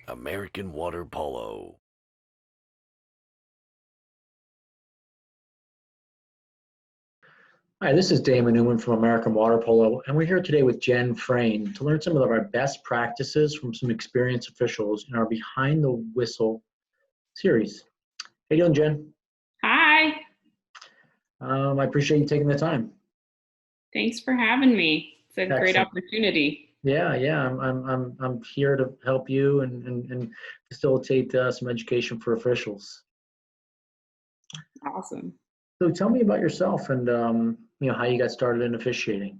American water polo. Hi, this is Damon Newman from American Water Polo, and we're here today with Jen Frain to learn some of our best practices from some experienced officials in our Behind the Whistle series. How you doing, Jen? Hi, I appreciate you taking the time. thanks for having me. It's a great Excellent. opportunity. Yeah. I'm here to help you and facilitate some education for officials. Awesome. So tell me about yourself and how you got started in officiating.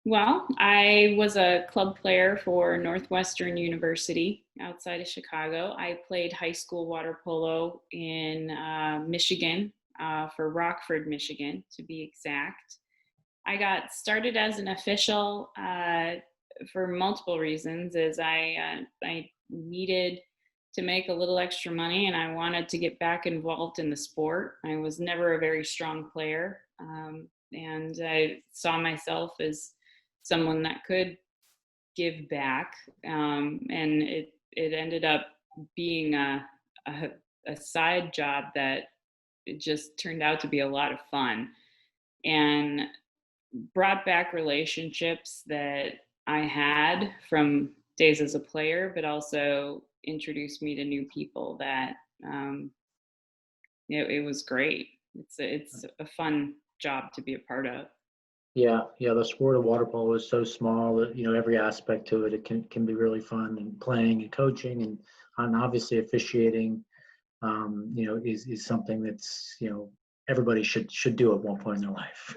Well, I was a club player for Northwestern University outside of Chicago. I played high school water polo in Michigan, for Rockford, Michigan, to be exact. I got started as an official for multiple reasons, as I needed to make a little extra money and I wanted to get back involved in the sport. I was never a very strong player, and I saw myself as someone that could give back, and it ended up being a, a side job that it just turned out to be a lot of fun and brought back relationships that I had from days as a player, but also introduced me to new people that it was great. It's a fun job to be a part of. Yeah. The sport of water polo is so small that every aspect to it can be really fun, and playing and coaching and obviously officiating. Is something that's everybody should do at one point in their life.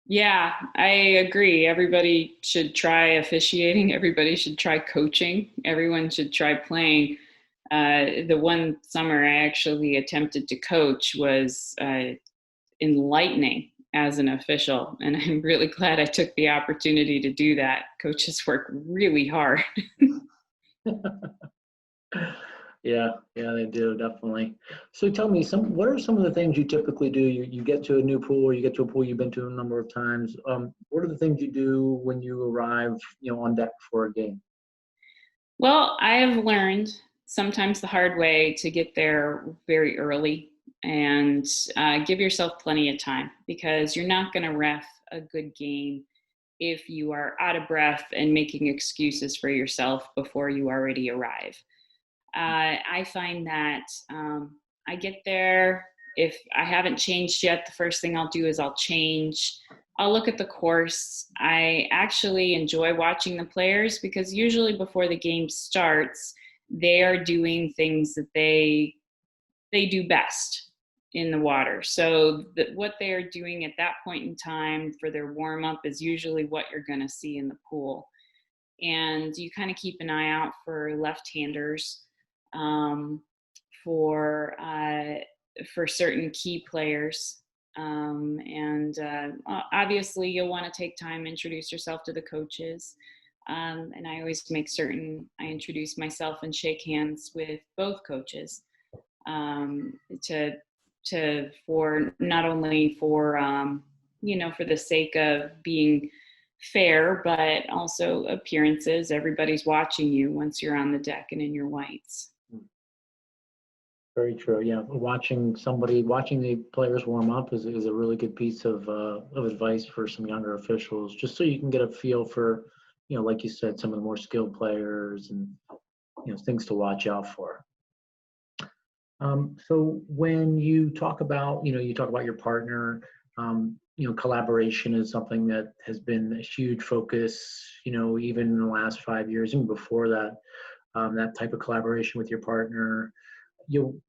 Yeah, I agree. Everybody should try officiating. Everybody should try coaching. Everyone should try playing. The one summer I actually attempted to coach was enlightening as an official, and I'm really glad I took the opportunity to do that. Coaches work really hard. Yeah, they do definitely. So tell me, what are some of the things you typically do? You get to a new pool, or you get to a pool you've been to a number of times. What are the things you do when you arrive, on deck for a game? Well, I have learned sometimes the hard way to get there very early and give yourself plenty of time, because you're not going to ref a good game if you are out of breath and making excuses for yourself before you already arrive. I find that I get there. If I haven't changed yet, the first thing I'll do is I'll change. I'll look at the course. I actually enjoy watching the players because usually before the game starts, they are doing things that they do best in the water. So what they are doing at that point in time for their warm up is usually what you're going to see in the pool. And you kind of keep an eye out for left-handers, um, for certain key players. And obviously, you'll want to take time, introduce yourself to the coaches. And I always make certain I introduce myself and shake hands with both coaches, to for not only for for the sake of being fair, but also appearances. Everybody's watching you once you're on the deck and in your whites. Very true. Yeah, watching the players warm up is a really good piece of advice for some younger officials, just so you can get a feel for, like you said, some of the more skilled players and things to watch out for. So when you talk about your partner, collaboration is something that has been a huge focus, even in the last 5 years, even before that, that type of collaboration with your partner.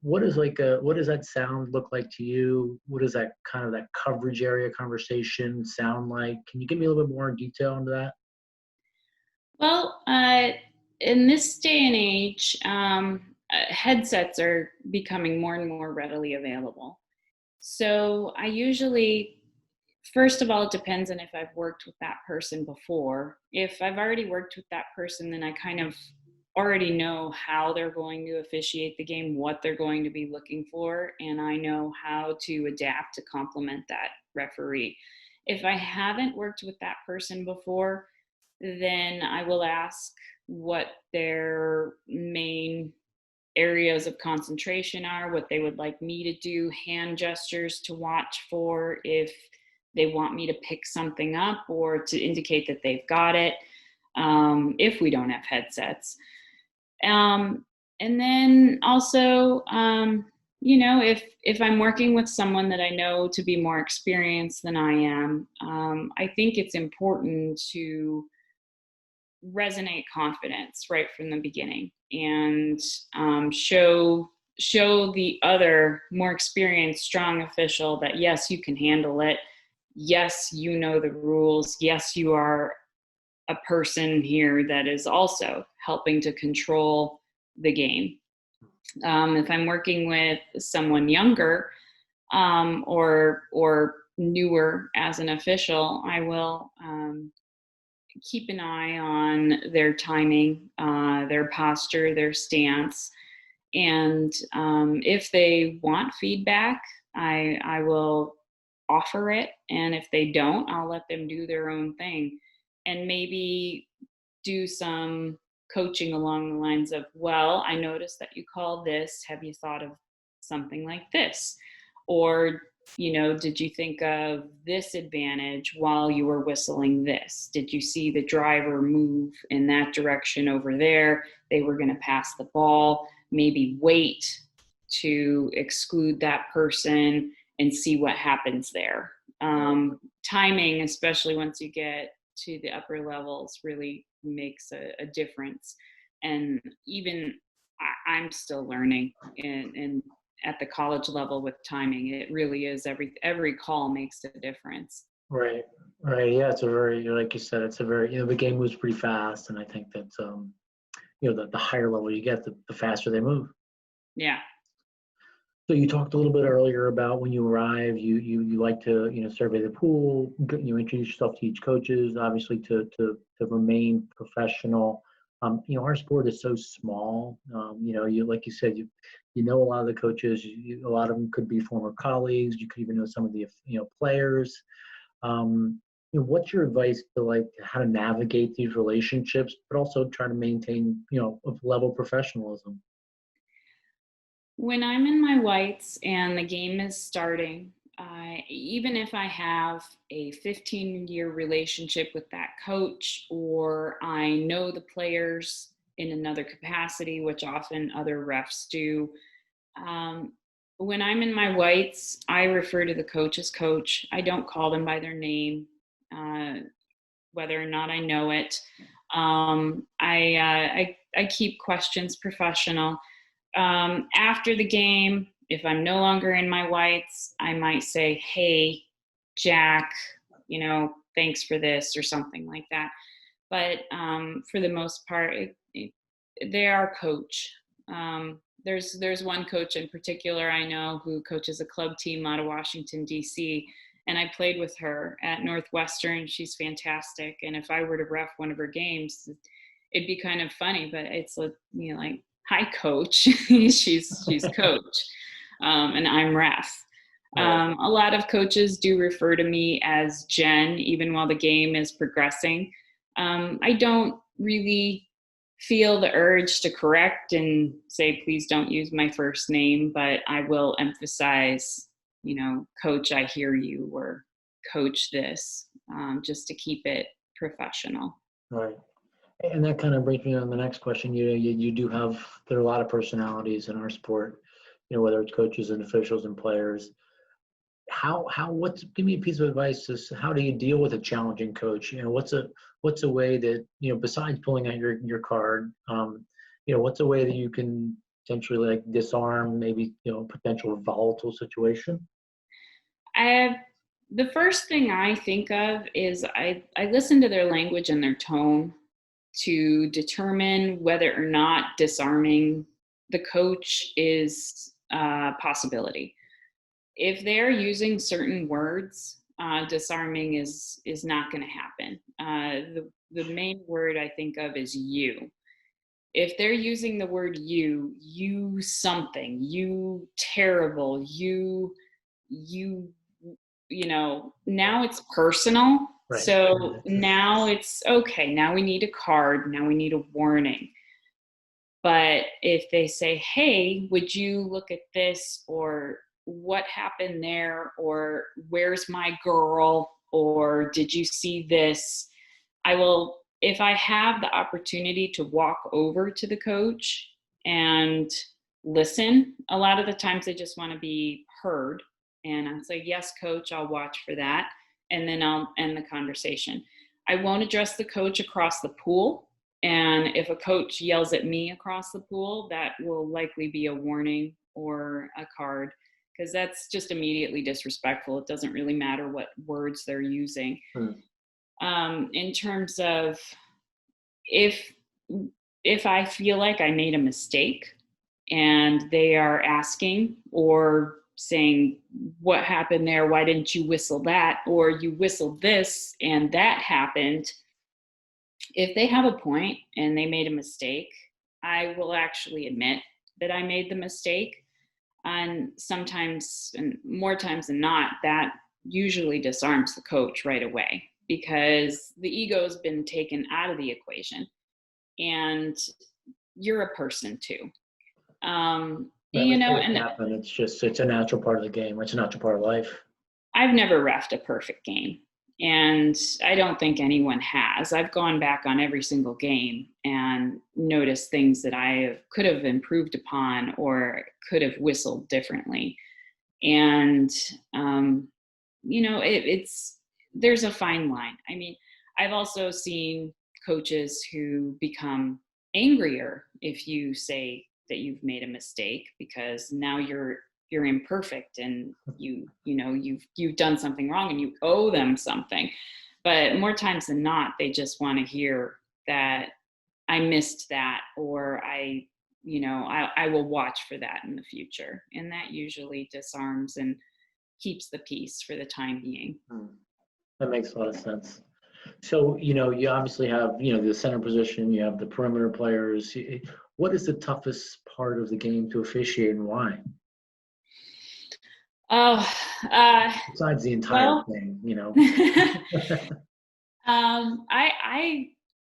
What does that sound look like to you? What does that kind of that coverage area conversation sound like? Can you give me a little bit more detail into that? Well, in this day and age, headsets are becoming more and more readily available. So I usually, first of all, it depends on if I've worked with that person before. If I've already worked with that person, then I kind of already know how they're going to officiate the game, what they're going to be looking for, and I know how to adapt to complement that referee. If I haven't worked with that person before, then I will ask what their main areas of concentration are, what they would like me to do, hand gestures to watch for if they want me to pick something up or to indicate that they've got it, if we don't have headsets. And then also, if I'm working with someone that I know to be more experienced than I am, I think it's important to resonate confidence right from the beginning and show the other more experienced strong official that yes, you can handle it, yes, you know the rules, yes, you are a person here that is also helping to control the game. If I'm working with someone younger, or newer as an official, I will keep an eye on their timing, their posture, their stance. And if they want feedback, I will offer it. And if they don't, I'll let them do their own thing and maybe do some coaching along the lines of, well, I noticed that you called this. Have you thought of something like this? Or, did you think of this advantage while you were whistling this? Did you see the driver move in that direction over there? They were going to pass the ball. Maybe wait to exclude that person and see what happens there. Timing, especially once you get to the upper levels, really makes a difference. And even I'm still learning in at the college level with timing. It really is every call makes a difference. Right. Right. Yeah. It's a very, like you said, it's a very, the game moves pretty fast. And I think that, the higher level you get, the faster they move. Yeah. So you talked a little bit earlier about when you arrive, you like to survey the pool, introduce yourself to each coaches, obviously to remain professional. Our sport is so small. You like you said, you know a lot of the coaches. A lot of them could be former colleagues. You could even know some of the players. What's your advice to like how to navigate these relationships, but also try to maintain a level of professionalism? When I'm in my whites and the game is starting, even if I have a 15-year relationship with that coach, or I know the players in another capacity, which often other refs do, um, when I'm in my whites, I refer to the coach as coach. I don't call them by their name, uh, whether or not I know it. I keep questions professional. After the game, if I'm no longer in my whites, I might say, "Hey, Jack, thanks for this," or something like that. But for the most part, they are coach. There's one coach in particular I know who coaches a club team out of Washington, D.C., and I played with her at Northwestern. She's fantastic. And if I were to ref one of her games, it'd be kind of funny, but it's like, "Hi, coach." she's coach, and I'm ref. Right. A lot of coaches do refer to me as Jen, even while the game is progressing. I don't really feel the urge to correct and say, please don't use my first name, but I will emphasize, coach, I hear you, or coach this, just to keep it professional. Right. And that kind of brings me on the next question. You do have, there are a lot of personalities in our sport, whether it's coaches and officials and players. Give me a piece of advice as to how do you deal with a challenging coach? What's a way that, besides pulling out your card, what's a way that you can potentially like disarm maybe, potential volatile situation? The first thing I think of is I listen to their language and their tone to determine whether or not disarming the coach is a possibility. If they're using certain words, disarming is not going to happen. The main word I think of is you. If they're using the word you something, you terrible, you now it's personal. Right. So now it's okay. Now we need a card. Now we need a warning. But if they say, hey, would you look at this? Or what happened there? Or where's my girl? Or did you see this? I will, if I have the opportunity to walk over to the coach and listen, a lot of the times they just want to be heard. And I'll say, yes, coach, I'll watch for that. And then I'll end the conversation. I won't address the coach across the pool. And if a coach yells at me across the pool, that will likely be a warning or a card, because that's just immediately disrespectful. It doesn't really matter what words they're using. In terms of if I feel like I made a mistake and they are asking or saying, what happened there? Why didn't you whistle that? Or you whistled this and that happened. If they have a point and they made a mistake, I will actually admit that I made the mistake. And sometimes, and more times than not, that usually disarms the coach right away, because the ego's been taken out of the equation and you're a person too. Right, You know, mistakes and happen. It's a natural part of the game. It's a natural part of life. I've never reffed a perfect game, and I don't think anyone has. I've gone back on every single game and noticed things that could have improved upon or could have whistled differently. And you know, it's there's a fine line. I mean, I've also seen coaches who become angrier if you say that you've made a mistake, because now you're imperfect and you know you've done something wrong and you owe them something. But more times than not, they just want to hear that I missed that, or I will watch for that in the future. And that usually disarms and keeps the peace for the time being. That makes a lot of sense. So, you obviously have, the center position, you have the perimeter players. What is the toughest part of the game to officiate and why? Oh, Besides the entire well, thing.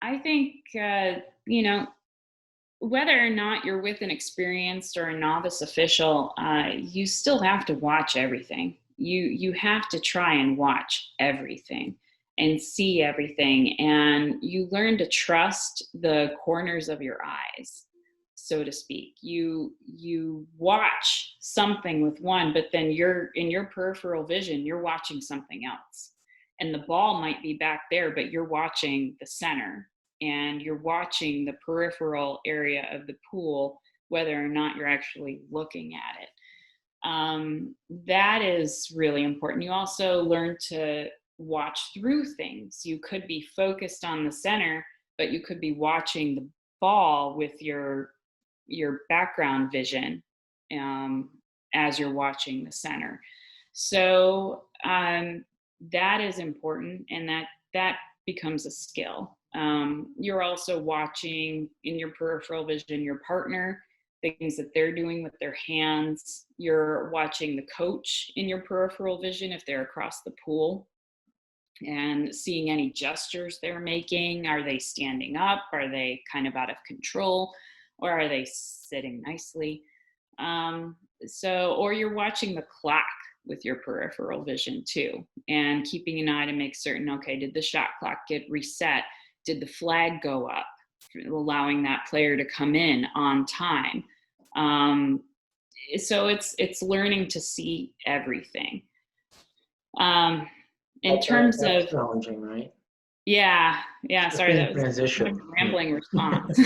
I think whether or not you're with an experienced or a novice official, you still have to watch everything. You have to try and watch everything and see everything, and you learn to trust the corners of your eyes, so to speak. You watch something with one, but then you're in your peripheral vision, you're watching something else. And the ball might be back there, but you're watching the center and you're watching the peripheral area of the pool, whether or not you're actually looking at it. That is really important. You also learn to watch through things. You could be focused on the center, but you could be watching the ball with your background vision as you're watching the center. So that is important, and that becomes a skill. You're also watching in your peripheral vision your partner, things that they're doing with their hands. You're watching the coach in your peripheral vision if they're across the pool, and seeing any gestures they're making. Are they standing up? Are they kind of out of control? Or are they sitting nicely? Or you're watching the clock with your peripheral vision too, and keeping an eye to make certain, okay, did the shot clock get reset? Did the flag go up, allowing that player to come in on time? So it's learning to see everything. In terms That's of, challenging, right? yeah, sorry, that was a Transition. rambling response.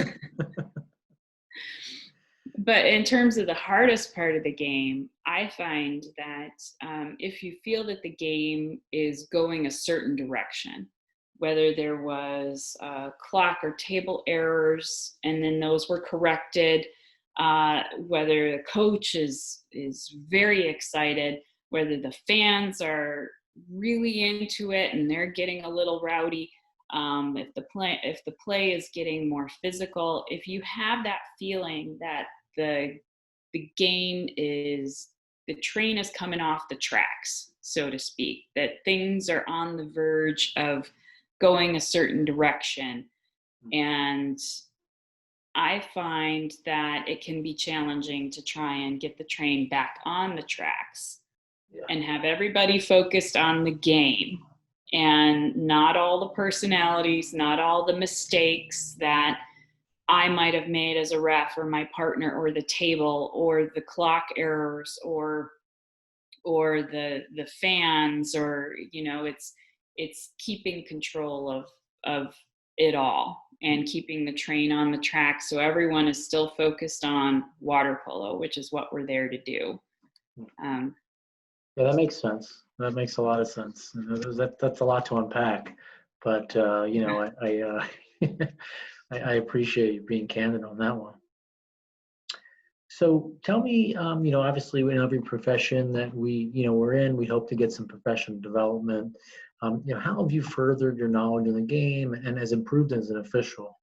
But in terms of the hardest part of the game, I find that if you feel that the game is going a certain direction, whether there was clock or table errors and then those were corrected, whether the coach is very excited, whether the fans are really into it and they're getting a little rowdy, if the play is getting more physical, if you have that feeling that the game is the train is coming off the tracks, so to speak, that things are on the verge of going a certain direction. And I find that it can be challenging to try and get the train back on the tracks and have everybody focused on the game and not all the personalities, not all the mistakes that I might have made as a ref, or my partner, or the table, or the clock errors, or the fans, or it's keeping control of it all and keeping the train on the track so everyone is still focused on water polo, which is what we're there to do. Yeah, that makes sense. That makes a lot of sense. That's a lot to unpack, but I appreciate you being candid on that one. So tell me, obviously in every profession that we're in, we hope to get some professional development. How have you furthered your knowledge in the game and has improved as an official?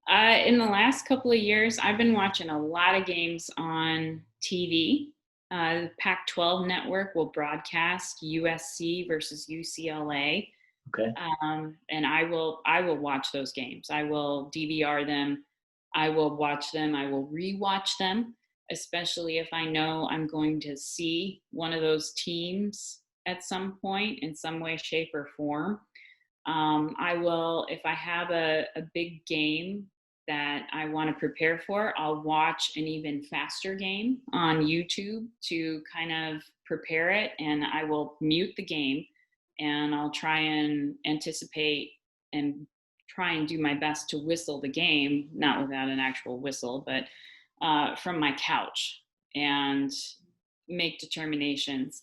In the last couple of years, I've been watching a lot of games on TV. The Pac-12 network will broadcast USC versus UCLA, Okay. and I will watch those games. I will DVR them. I will watch them. I will rewatch them, especially if I know I'm going to see one of those teams at some point in some way, shape, or form. I will, if I have a big game that I want to prepare for, I'll watch an even faster game on YouTube to kind of prepare it, and I will mute the game and I'll try and anticipate and try and do my best to whistle the game, not without an actual whistle, but from my couch, and make determinations.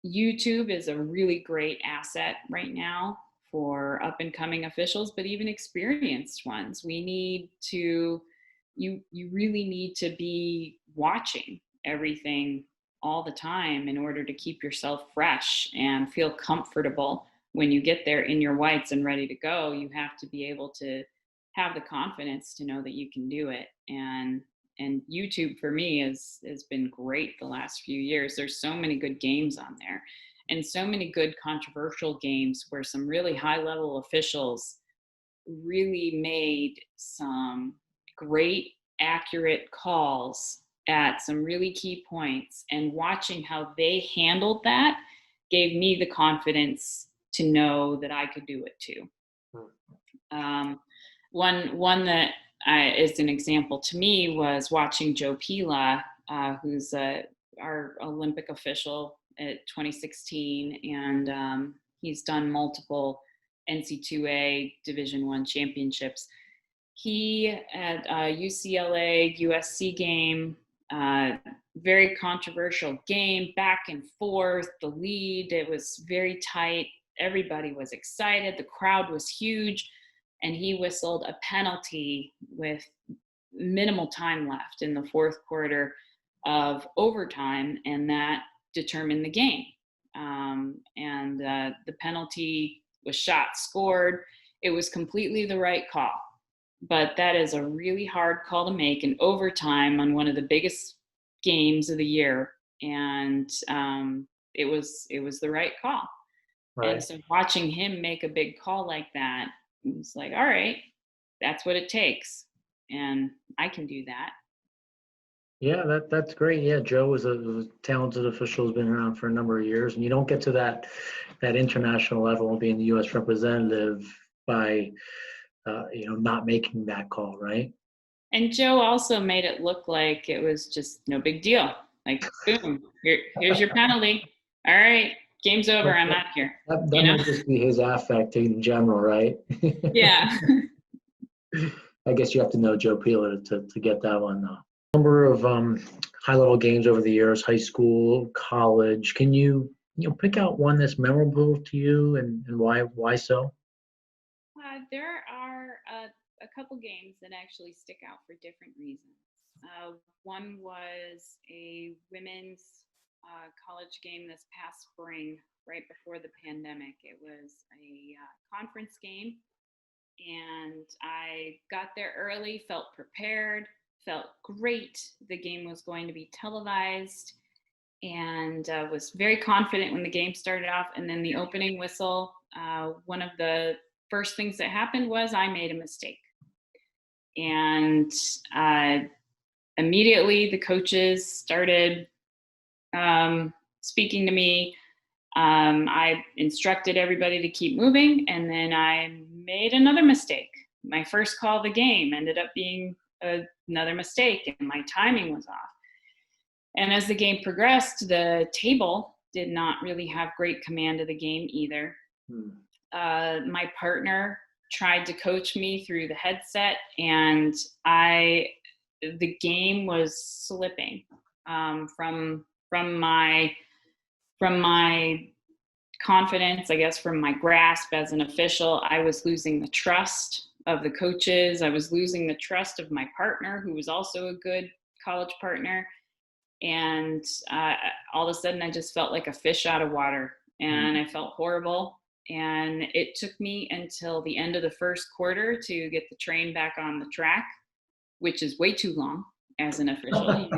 YouTube is a really great asset right now for up and coming officials, but even experienced ones. You really need to be watching everything all the time in order to keep yourself fresh and feel comfortable when you get there in your whites and ready to go. You have to be able to have the confidence to know that you can do it. And YouTube for me has been great the last few years. There's so many good games on there, and so many good controversial games where some really high level officials really made some great accurate calls at some really key points, and watching how they handled that gave me the confidence to know that I could do it too. One that is an example to me was watching Joe Pila, who's our Olympic official at 2016, and he's done multiple NC2A Division I championships. He at UCLA USC game, very controversial game, back and forth, the lead, it was very tight. Everybody was excited. The crowd was huge. And he whistled a penalty with minimal time left in the fourth quarter of overtime, and that determined the game. The penalty was shot, scored. It was completely the right call. But that is a really hard call to make in overtime on one of the biggest games of the year. And it was the right call. Right. And so watching him make a big call like that, it's like, all right, that's what it takes, and I can do that. Yeah, that's great. Yeah, Joe is a talented official, has been around for a number of years, and you don't get to that international level being the U.S. representative by not making that call, right? And Joe also made it look like it was just no big deal. Like, boom, here's your penalty. All right, game's over. I'm out of here. That might just be his affect in general, right? Yeah. I guess you have to know Joe Pila to get that one, though. Number of high-level games over the years, high school, college. Can you pick out one that's memorable to you, and why so? There are a couple games that actually stick out for different reasons. One was a women's college game this past spring, right before the pandemic. It was a conference game, and I got there early, felt prepared, felt great. The game was going to be televised, and was very confident when the game started off. And then the opening whistle, one of the first things that happened was I made a mistake. And immediately the coaches started speaking to me. I instructed everybody to keep moving, and then I made another mistake. My first call of the game ended up being another mistake, and my timing was off. And as the game progressed, the table did not really have great command of the game either. My partner tried to coach me through the headset, and the game was slipping from my confidence, I guess, from my grasp as an official. I was losing the trust of the coaches. I was losing the trust of my partner, who was also a good college partner. And all of a sudden, I just felt like a fish out of water, and I felt horrible. And it took me until the end of the first quarter to get the train back on the track, which is way too long as an official.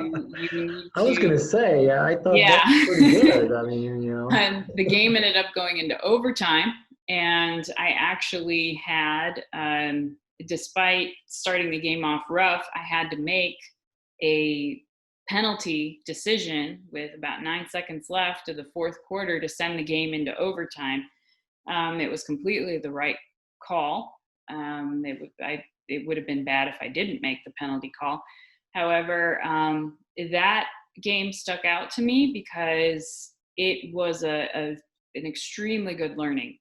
You need I was to, gonna say, I thought yeah. that's pretty good. I mean, And the game ended up going into overtime, and I actually had, despite starting the game off rough, I had to make a penalty decision with about 9 seconds left of the fourth quarter to send the game into overtime. It was completely the right call. It would have been bad if I didn't make the penalty call. However, that game stuck out to me because it was an extremely good learning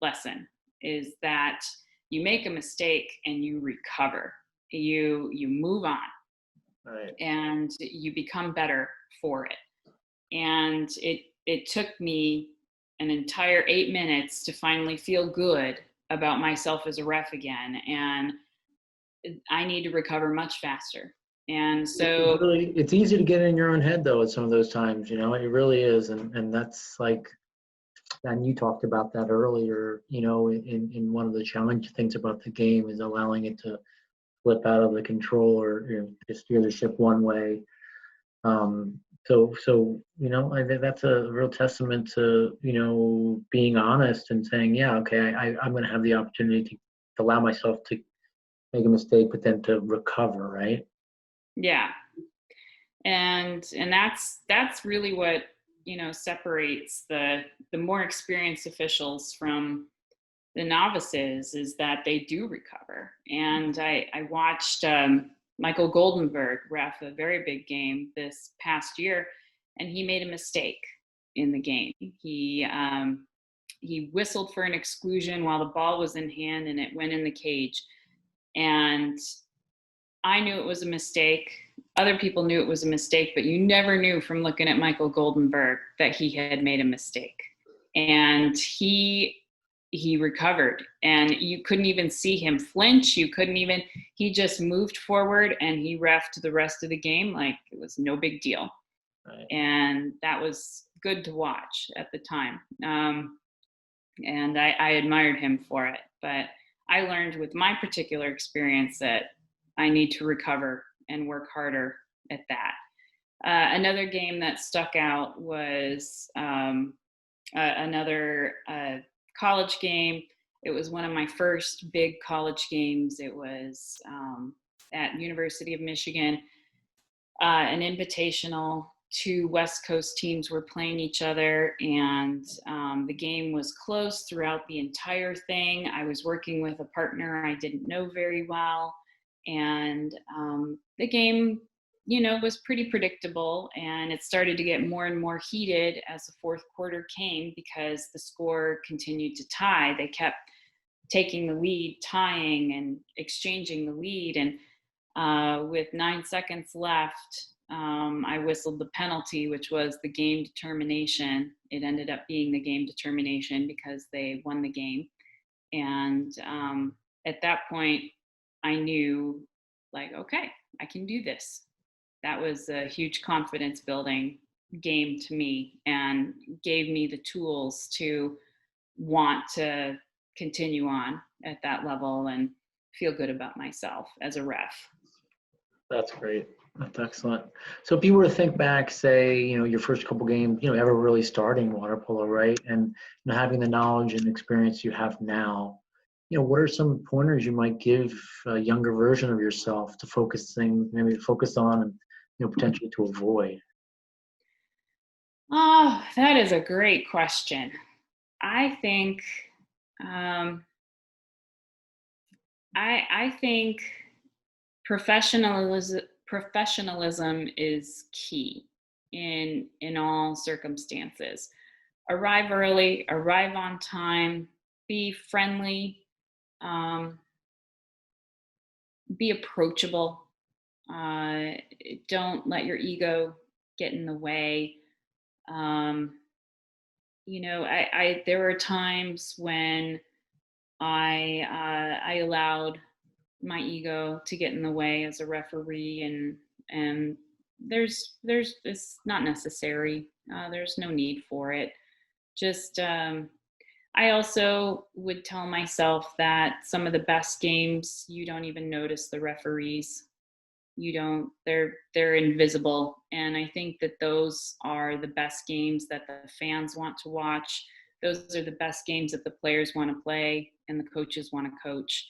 lesson, is that you make a mistake and you recover. You move on, right. and you become better for it. And it took me an entire 8 minutes to finally feel good about myself as a ref again, and I need to recover much faster. And so It's easy to get in your own head though at some of those times, it really is. And that's like, and you talked about that earlier, in one of the challenging things about the game is allowing it to flip out of the control, or just steer the ship one way. So I think that's a real testament to being honest and saying, yeah, okay, I'm going to have the opportunity to allow myself to make a mistake, but then to recover, right? yeah, and that's really what separates the more experienced officials from the novices, is that they do recover. And I watched Michael Goldenberg ref a very big game this past year, and he made a mistake in the game. He whistled for an exclusion while the ball was in hand, and it went in the cage. And I knew it was a mistake. Other people knew it was a mistake, but you never knew from looking at Michael Goldenberg that he had made a mistake. And he recovered, and you couldn't even see him flinch. He just moved forward, and he reffed the rest of the game like it was no big deal. Right. And that was good to watch at the time. And I admired him for it. But I learned with my particular experience that I need to recover and work harder at that. Another game that stuck out was another college game. It was one of my first big college games. It was at University of Michigan, an invitational. Two West Coast teams were playing each other, and the game was close throughout the entire thing. I was working with a partner I didn't know very well, and the game, was pretty predictable, and it started to get more and more heated as the fourth quarter came because the score continued to tie. They kept taking the lead, tying, and exchanging the lead, and with 9 seconds left, I whistled the penalty, which was the game determination. It ended up being the game determination because they won the game. And at that point, I knew, like, okay, I can do this. That was a huge confidence building game to me, and gave me the tools to want to continue on at that level and feel good about myself as a ref. That's great. That's excellent. So if you were to think back, say, your first couple games, ever really starting water polo, right? And having the knowledge and experience you have now, what are some pointers you might give a younger version of yourself to maybe to focus on and, potentially to avoid? Oh, that is a great question. I think um, I think professionalism is key in all circumstances. Arrive early, arrive on time, be friendly, um, be approachable. Uh, don't let your ego get in the way. Um, I there were times when I allowed my ego to get in the way as a referee, and there's it's not necessary. There's no need for it. Just I also would tell myself that some of the best games you don't even notice the referees. You don't they're invisible, and I think that those are the best games that the fans want to watch. Those are the best games that the players want to play and the coaches want to coach,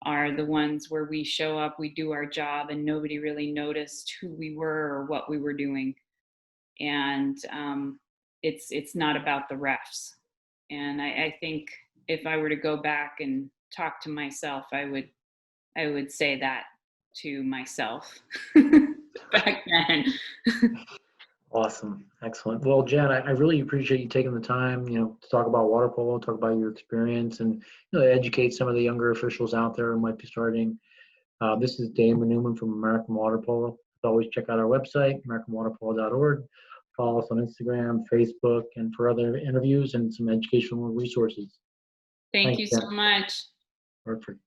are the ones where we show up, we do our job, and nobody really noticed who we were or what we were doing. And it's not about the refs. And I think if I were to go back and talk to myself, I would say that to myself back then. Awesome. Excellent. Well, Jen, I really appreciate you taking the time, to talk about water polo, talk about your experience, and educate some of the younger officials out there who might be starting. This is Damon Newman from American Water Polo. As always, check out our website, AmericanWaterPolo.org. Follow us on Instagram, Facebook, and for other interviews and some educational resources. Thank Thanks, you Jen. so much. Perfect.